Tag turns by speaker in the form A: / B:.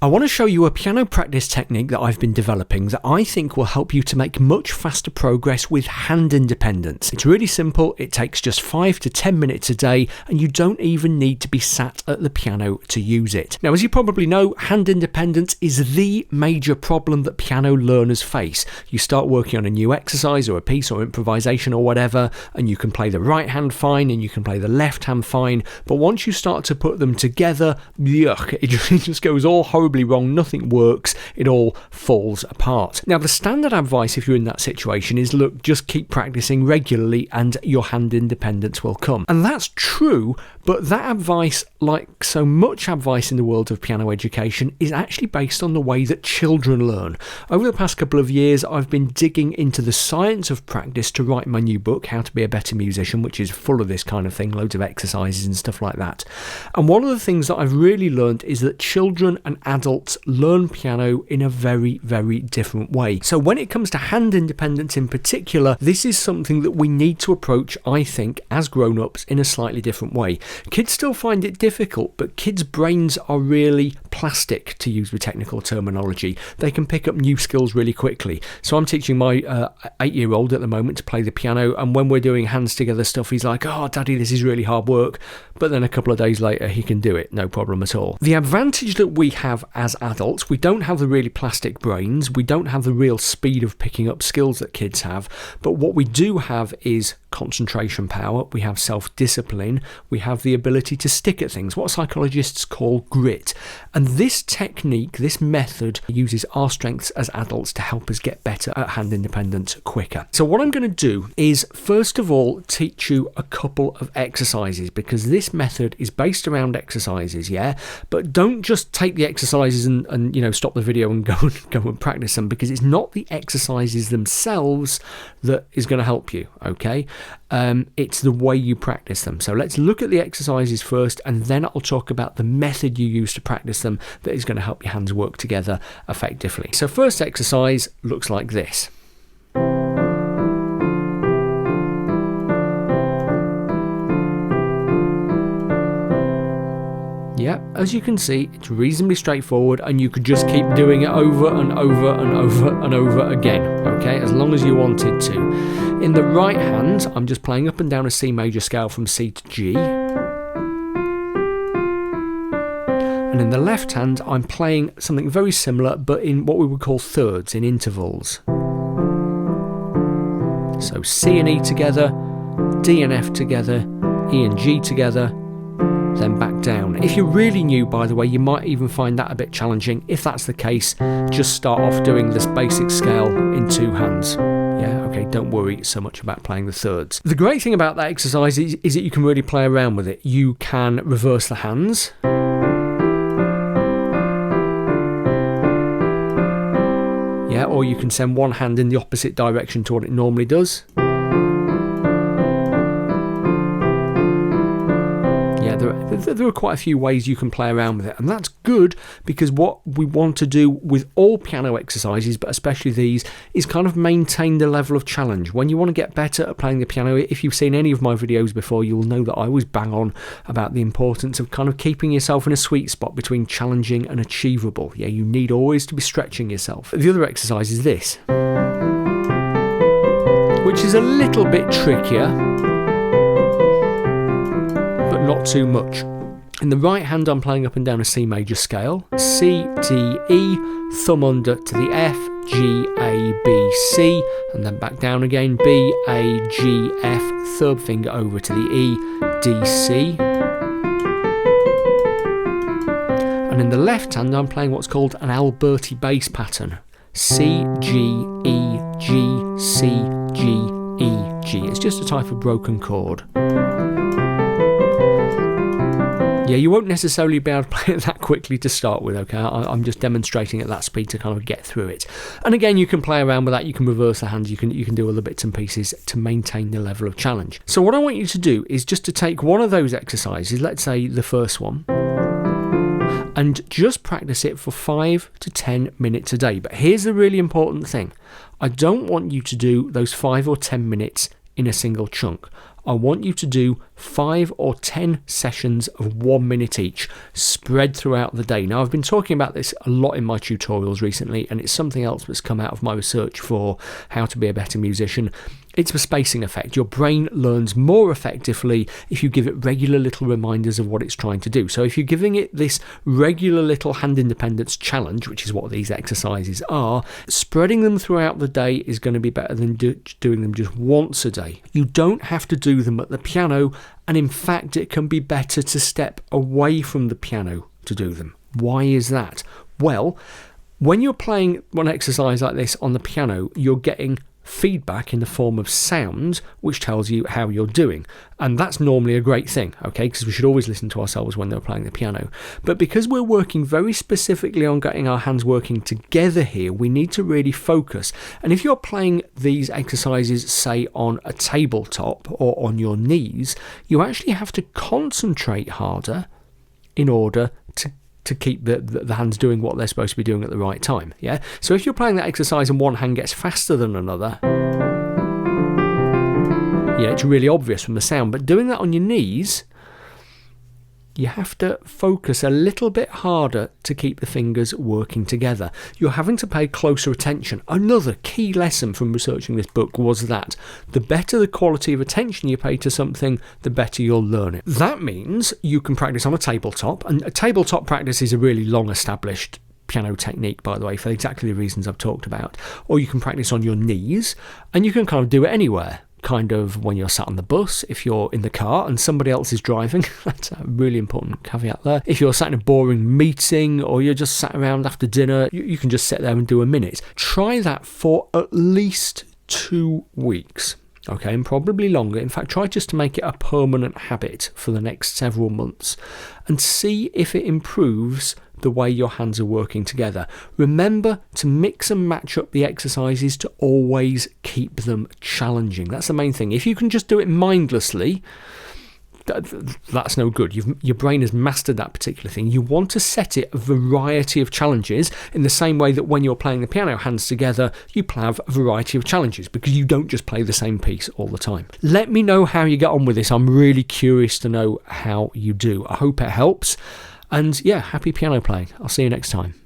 A: I want to show you a piano practice technique that I've been developing that I think will help you to make much faster progress with hand independence. It's really simple, it takes just 5 to 10 minutes a day, and you don't even need to be sat at the piano to use it. Now, as you probably know, hand independence is the major problem that piano learners face. You start working on a new exercise or a piece or improvisation or whatever, and you can play the right hand fine and you can play the left hand fine, but once you start to put them together, yuck, it just goes all horribly wrong, nothing works, it all falls apart. Now, the standard advice if you're in that situation is, look, just keep practicing regularly and your hand independence will come. And that's true, but that advice, like so much advice in the world of piano education, is actually based on the way that children learn. Over the past couple of years, I've been digging into the science of practice to write my new book, How to Be a Better Musician, which is full of this kind of thing, loads of exercises and stuff like that. And one of the things that I've really learned is that children and adults learn piano in a very, very different way. So when it comes to hand independence in particular, this is something that we need to approach, I think, as grown-ups in a slightly different way. Kids still find it difficult, but kids' brains are really plastic, to use the technical terminology. They can pick up new skills really quickly. So I'm teaching my 8-year-old at the moment to play the piano, and when we're doing hands together stuff, he's like, "Oh, Daddy, this is really hard work." But then a couple of days later, he can do it, no problem at all. The advantage that we have as adults, we don't have the really plastic brains, we don't have the real speed of picking up skills that kids have, but what we do have is concentration power, we have self-discipline, we have the ability to stick at things, what psychologists call grit. And this technique, this method, uses our strengths as adults to help us get better at hand independence quicker. So what I'm going to do is, first of all, teach you a couple of exercises, because this method is based around exercises, yeah? But don't just take the exercises and stop the video and go and practice them, because it's not the exercises themselves that is going to help you, okay? It's the way you practice them. So let's look at the exercises first, and then I'll talk about the method you use to practice them that is going to help your hands work together effectively. So first exercise looks like this. Yeah, as you can see, it's reasonably straightforward, and you could just keep doing it over and over and over and over again, okay, as long as you wanted to. In the right hand, I'm just playing up and down a C major scale from C to G. And in the left hand, I'm playing something very similar, but in what we would call thirds, in intervals. So C and E together, D and F together, E and G together, then back down. If you're really new, by the way, you might even find that a bit challenging. If that's the case, just start off doing this basic scale in two hands. Yeah, okay, don't worry so much about playing the thirds. The great thing about that exercise is that you can really play around with it. You can reverse the hands. Yeah, or you can send one hand in the opposite direction to what it normally does. There are quite a few ways you can play around with it, and that's good, because what we want to do with all piano exercises, but especially these, is kind of maintain the level of challenge. When you want to get better at playing the piano, if you've seen any of my videos before, you'll know that I always bang on about the importance of kind of keeping yourself in a sweet spot between challenging and achievable. Yeah, you need always to be stretching yourself. The other exercise is this, which is a little bit trickier, but not too much. In the right hand, I'm playing up and down a C major scale. C, D, E, thumb under to the F, G, A, B, C, and then back down again, B, A, G, F, third finger over to the E, D, C. And in the left hand, I'm playing what's called an Alberti bass pattern. C, G, E, G, C, G, E, G. It's just a type of broken chord. Yeah, you won't necessarily be able to play it that quickly to start with, okay? I'm just demonstrating at that speed to kind of get through it. And again, you can play around with that, you can reverse the hands, you can do other bits and pieces to maintain the level of challenge. So what I want you to do is just to take one of those exercises, let's say the first one, and just practice it for 5 to 10 minutes a day. But here's the really important thing. I don't want you to do those 5 or 10 minutes in a single chunk. I want you to do 5 or 10 sessions of 1 minute each, spread throughout the day. Now, I've been talking about this a lot in my tutorials recently, and it's something else that's come out of my research for how to be a better musician. It's the spacing effect. Your brain learns more effectively if you give it regular little reminders of what it's trying to do. So if you're giving it this regular little hand independence challenge, which is what these exercises are, spreading them throughout the day is going to be better than doing them just once a day. You don't have to do them at the piano, and in fact, it can be better to step away from the piano to do them. Why is that? Well, when you're playing one exercise like this on the piano, you're getting feedback in the form of sound, which tells you how you're doing, and that's normally a great thing, okay, because we should always listen to ourselves when they're playing the piano. But because we're working very specifically on getting our hands working together here, we need to really focus. And if you're playing these exercises, say on a tabletop or on your knees, you actually have to concentrate harder in order to keep the hands doing what they're supposed to be doing at the right time. Yeah. So if you're playing that exercise and one hand gets faster than another, yeah, it's really obvious from the sound. But doing that on your knees, you have to focus a little bit harder to keep the fingers working together. You're having to pay closer attention. Another key lesson from researching this book was that the better the quality of attention you pay to something, the better you'll learn it. That means you can practice on a tabletop, and a tabletop practice is a really long established piano technique, by the way, for exactly the reasons I've talked about. Or you can practice on your knees, and you can kind of do it anywhere. Kind of when you're sat on the bus, if you're in the car and somebody else is driving. That's a really important caveat there. If you're sat in a boring meeting or you're just sat around after dinner, you can just sit there and do a minute. Try that for at least 2 weeks. Okay, and probably longer. In fact, try just to make it a permanent habit for the next several months and see if it improves the way your hands are working together. Remember to mix and match up the exercises to always keep them challenging. That's the main thing. If you can just do it mindlessly, that's no good. Your brain has mastered that particular thing. You want to set it a variety of challenges in the same way that when you're playing the piano hands together, you have a variety of challenges because you don't just play the same piece all the time. Let me know how you get on with this. I'm really curious to know how you do. I hope it helps. And yeah, happy piano playing. I'll see you next time.